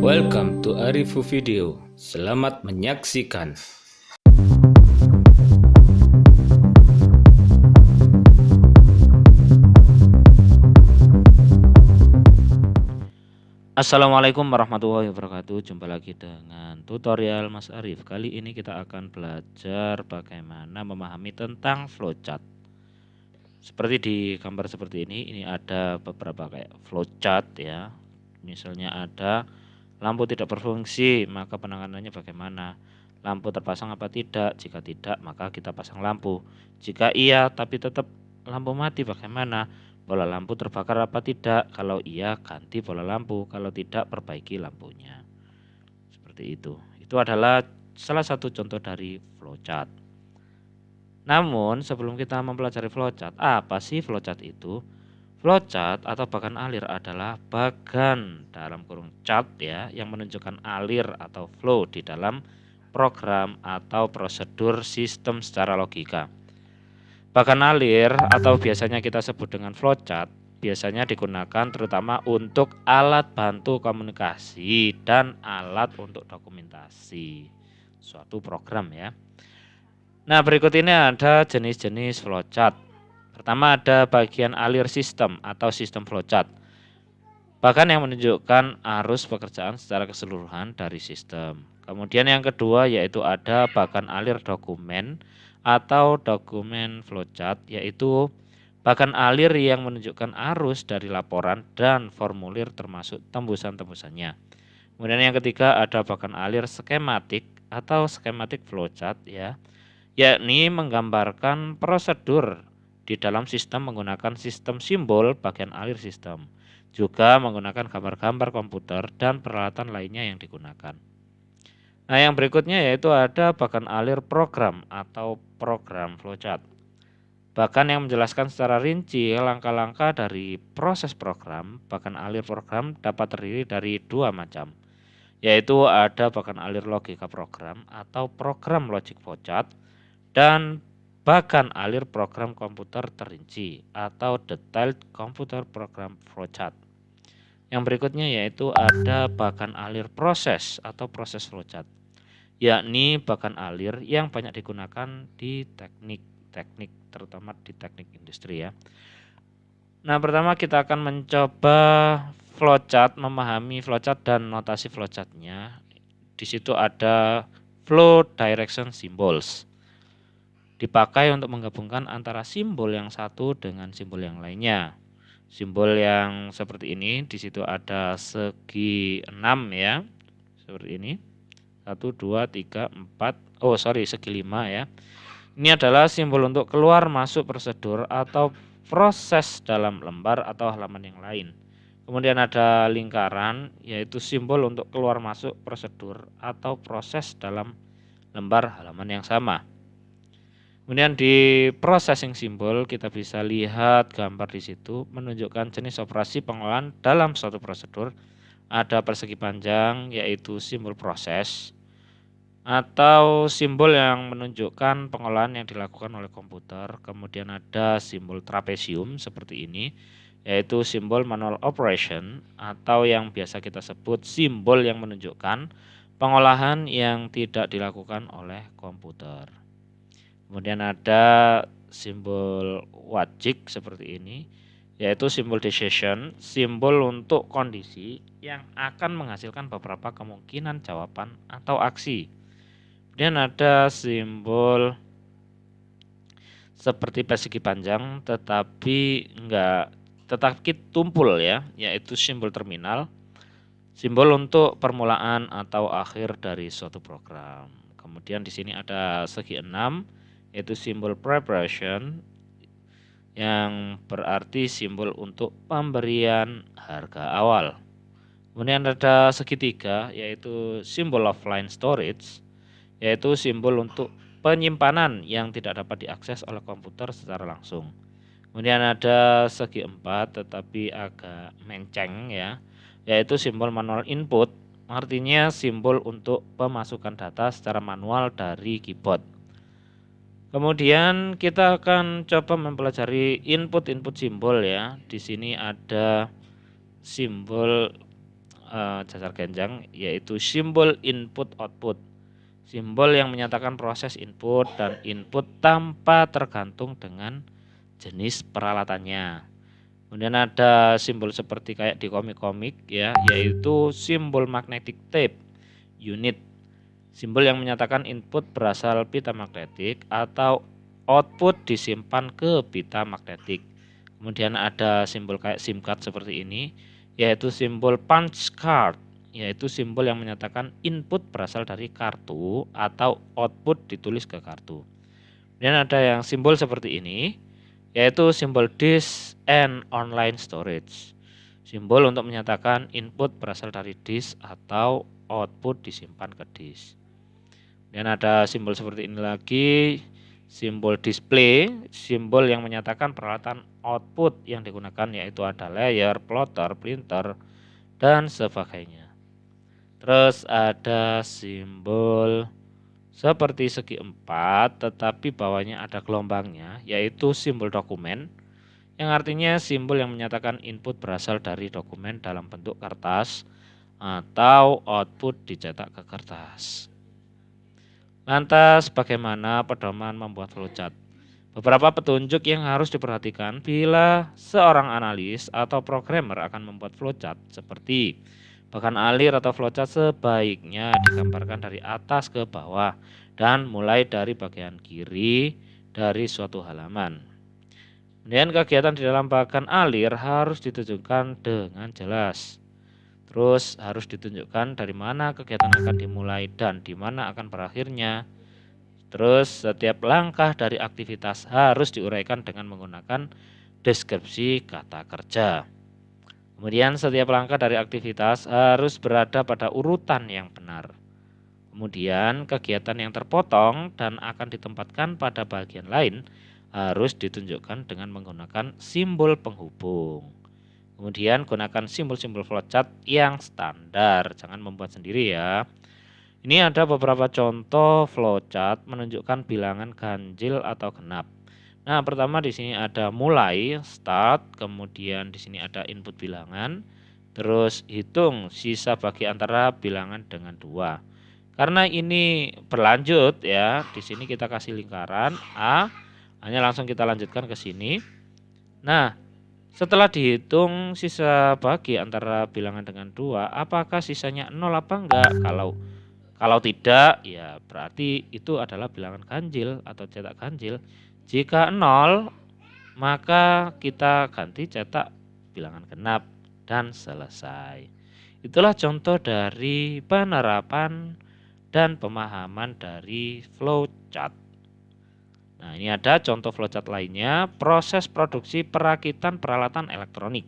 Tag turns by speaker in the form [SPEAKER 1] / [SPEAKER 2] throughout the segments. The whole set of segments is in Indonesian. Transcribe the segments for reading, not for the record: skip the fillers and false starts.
[SPEAKER 1] Welcome to Arifu Video. Selamat menyaksikan.
[SPEAKER 2] Assalamualaikum warahmatullahi wabarakatuh. Jumpa lagi dengan tutorial Mas Arif. Kali ini kita akan belajar bagaimana memahami tentang flowchart. Seperti di gambar seperti ini ada beberapa kayak flowchart ya. Misalnya ada lampu tidak berfungsi, maka penanganannya bagaimana? Lampu terpasang apa tidak? Jika tidak, maka kita pasang lampu. Jika iya tapi tetap lampu mati, bagaimana? Bola lampu terbakar apa tidak? Kalau iya, ganti bola lampu. Kalau tidak, perbaiki lampunya. Seperti itu. Itu adalah salah satu contoh dari flowchart. Namun, sebelum kita mempelajari flowchart, apa sih flowchart itu? Flowchart atau bagan alir adalah bagan dalam kurung chart ya yang menunjukkan alir atau flow di dalam program atau prosedur sistem secara logika. Bagan alir atau biasanya kita sebut dengan flowchart biasanya digunakan terutama untuk alat bantu komunikasi dan alat untuk dokumentasi suatu program ya. Nah, berikut ini ada jenis-jenis flowchart. Pertama ada bagian alir sistem atau sistem flowchart. Bahkan yang menunjukkan arus pekerjaan secara keseluruhan dari sistem. Kemudian yang kedua yaitu ada bagan alir dokumen atau dokumen flowchart, yaitu bagan alir yang menunjukkan arus dari laporan dan formulir termasuk tembusan-tembusannya. Kemudian yang ketiga ada bagan alir skematik atau skematik flowchart ya, yakni menggambarkan prosedur di dalam sistem menggunakan sistem simbol bagian alir sistem, juga menggunakan gambar-gambar komputer dan peralatan lainnya yang digunakan. Nah, yang berikutnya yaitu ada bagan alir program atau program flowchart. Bahkan yang menjelaskan secara rinci langkah-langkah dari proses program. Bagan alir program dapat terdiri dari dua macam, yaitu ada bagan alir logika program atau program logic flowchart dan bagan alir program komputer terinci atau detailed computer program flowchart. Yang berikutnya yaitu ada bagan alir proses atau proses flowchart, yakni bagan alir yang banyak digunakan di teknik terutama di teknik industri ya. Nah, pertama kita akan mencoba flowchart, memahami flowchart dan notasi flowchartnya. Di situ ada flow direction symbols. Dipakai untuk menggabungkan antara simbol yang satu dengan simbol yang lainnya. Simbol yang seperti ini, di situ ada segi 6 ya, seperti ini. 1, 2, 3, 4, segi 5 ya. Ini adalah simbol untuk keluar masuk prosedur atau proses dalam lembar atau halaman yang lain. Kemudian ada lingkaran, yaitu simbol untuk keluar masuk prosedur atau proses dalam lembar halaman yang sama. Kemudian di processing simbol kita bisa lihat gambar di situ menunjukkan jenis operasi pengolahan dalam suatu prosedur. Ada persegi panjang yaitu simbol proses atau simbol yang menunjukkan pengolahan yang dilakukan oleh komputer. Kemudian ada simbol trapesium seperti ini yaitu simbol manual operation atau yang biasa kita sebut simbol yang menunjukkan pengolahan yang tidak dilakukan oleh komputer. Kemudian ada simbol wajik seperti ini, yaitu simbol decision, simbol untuk kondisi yang akan menghasilkan beberapa kemungkinan jawaban atau aksi. Kemudian ada simbol seperti persegi panjang tetapi tumpul ya, yaitu simbol terminal, simbol untuk permulaan atau akhir dari suatu program. Kemudian di sini ada segi 6 yaitu simbol preparation yang berarti simbol untuk pemberian harga awal. Kemudian ada segitiga yaitu simbol offline storage, yaitu simbol untuk penyimpanan yang tidak dapat diakses oleh komputer secara langsung. Kemudian ada segi 4 tetapi agak menceng ya, yaitu simbol manual input, artinya simbol untuk pemasukan data secara manual dari keyboard. Kemudian kita akan coba mempelajari input simbol ya. Di sini ada simbol Jajar genjang, yaitu simbol input output. Simbol yang menyatakan proses input dan input tanpa tergantung dengan jenis peralatannya. Kemudian ada simbol seperti kayak di komik-komik ya, yaitu simbol magnetic tape unit. Simbol yang menyatakan input berasal pita magnetik atau output disimpan ke pita magnetik. Kemudian ada simbol kayak SIM card seperti ini, yaitu simbol punch card, yaitu simbol yang menyatakan input berasal dari kartu atau output ditulis ke kartu. Kemudian ada yang simbol seperti ini, yaitu simbol disk and online storage. Simbol untuk menyatakan input berasal dari disk atau output disimpan ke disk. Dan ada simbol seperti ini lagi, simbol display, simbol yang menyatakan peralatan output yang digunakan, yaitu ada layer, plotter, printer, dan sebagainya. Terus ada simbol seperti segi empat tetapi bawahnya ada gelombangnya, yaitu simbol dokumen, yang artinya simbol yang menyatakan input berasal dari dokumen dalam bentuk kertas atau output dicetak ke kertas. Lantas bagaimana pedoman membuat flowchart? Beberapa petunjuk yang harus diperhatikan bila seorang analis atau programmer akan membuat flowchart seperti bagan alir atau flowchart sebaiknya digambarkan dari atas ke bawah dan mulai dari bagian kiri dari suatu halaman. Kemudian kegiatan di dalam bagan alir harus ditunjukkan dengan jelas. Terus harus ditunjukkan dari mana kegiatan akan dimulai dan di mana akan berakhirnya. Terus setiap langkah dari aktivitas harus diuraikan dengan menggunakan deskripsi kata kerja. Kemudian setiap langkah dari aktivitas harus berada pada urutan yang benar. Kemudian kegiatan yang terpotong dan akan ditempatkan pada bagian lain harus ditunjukkan dengan menggunakan simbol penghubung. Kemudian gunakan simbol-simbol flowchart yang standar, jangan membuat sendiri ya. Ini ada beberapa contoh flowchart menunjukkan bilangan ganjil atau genap. Nah, pertama di sini ada mulai, start, kemudian di sini ada input bilangan, terus hitung sisa bagi antara bilangan dengan 2. Karena ini berlanjut ya, di sini kita kasih lingkaran A, hanya langsung kita lanjutkan ke sini. Nah, setelah dihitung sisa bagi antara bilangan dengan 2, apakah sisanya 0 apa enggak? Kalau tidak, ya berarti itu adalah bilangan ganjil atau cetak ganjil. Jika 0, maka kita ganti cetak bilangan genap dan selesai. Itulah contoh dari penerapan dan pemahaman dari flowchart. Nah, ini ada contoh flowchart lainnya, proses produksi perakitan peralatan elektronik.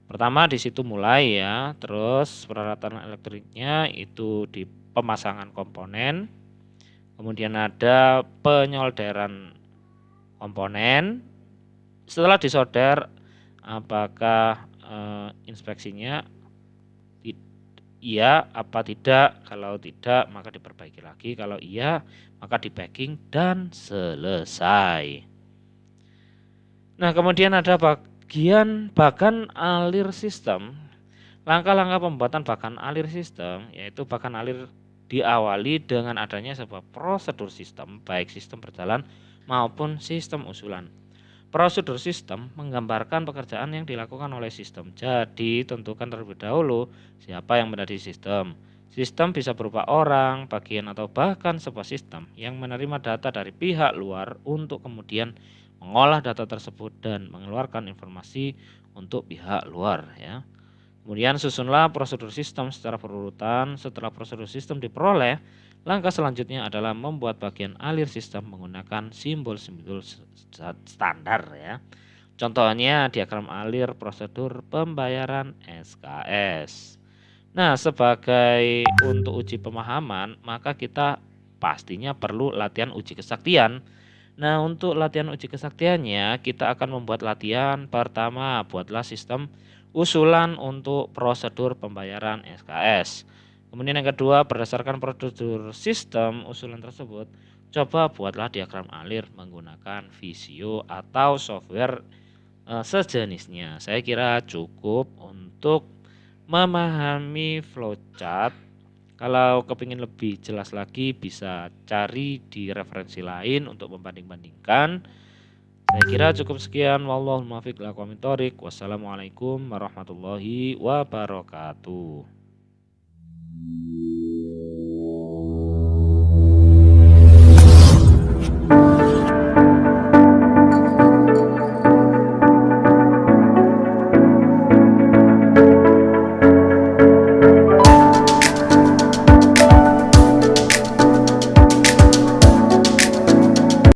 [SPEAKER 2] Pertama di situ mulai ya, terus peralatan elektroniknya itu di pemasangan komponen, kemudian ada penyolderan komponen. Setelah disolder, apakah inspeksinya iya apa tidak? Kalau tidak maka diperbaiki lagi, kalau iya maka di packing dan selesai. Nah, kemudian ada bagian bagan alir sistem. Langkah-langkah pembuatan bagan alir sistem, yaitu bagan alir diawali dengan adanya sebuah prosedur sistem, baik sistem berjalan maupun sistem usulan. Prosedur sistem menggambarkan pekerjaan yang dilakukan oleh sistem. Jadi tentukan terlebih dahulu siapa yang menjadi sistem. Sistem bisa berupa orang, bagian atau bahkan sebuah sistem yang menerima data dari pihak luar untuk kemudian mengolah data tersebut dan mengeluarkan informasi untuk pihak luar ya. Kemudian susunlah prosedur sistem secara berurutan. Setelah prosedur sistem diperoleh, langkah selanjutnya adalah membuat bagian alir sistem menggunakan simbol-simbol standar ya. Contohnya diagram alir prosedur pembayaran SKS. Nah, sebagai untuk uji pemahaman, maka kita pastinya perlu latihan uji kesaktian. Nah, untuk latihan uji kesaktiannya, kita akan membuat latihan pertama, buatlah sistem usulan untuk prosedur pembayaran SKS. Kemudian yang kedua, berdasarkan prosedur sistem usulan tersebut, coba buatlah diagram alir menggunakan Visio atau software sejenisnya. Saya kira cukup untuk memahami flowchart. Kalau kepingin lebih jelas lagi bisa cari di referensi lain untuk membanding-bandingkan. Saya kira cukup sekian. Wallahul muwaffiq ila aqwamit thoriq. Wassalamualaikum warahmatullahi wabarakatuh.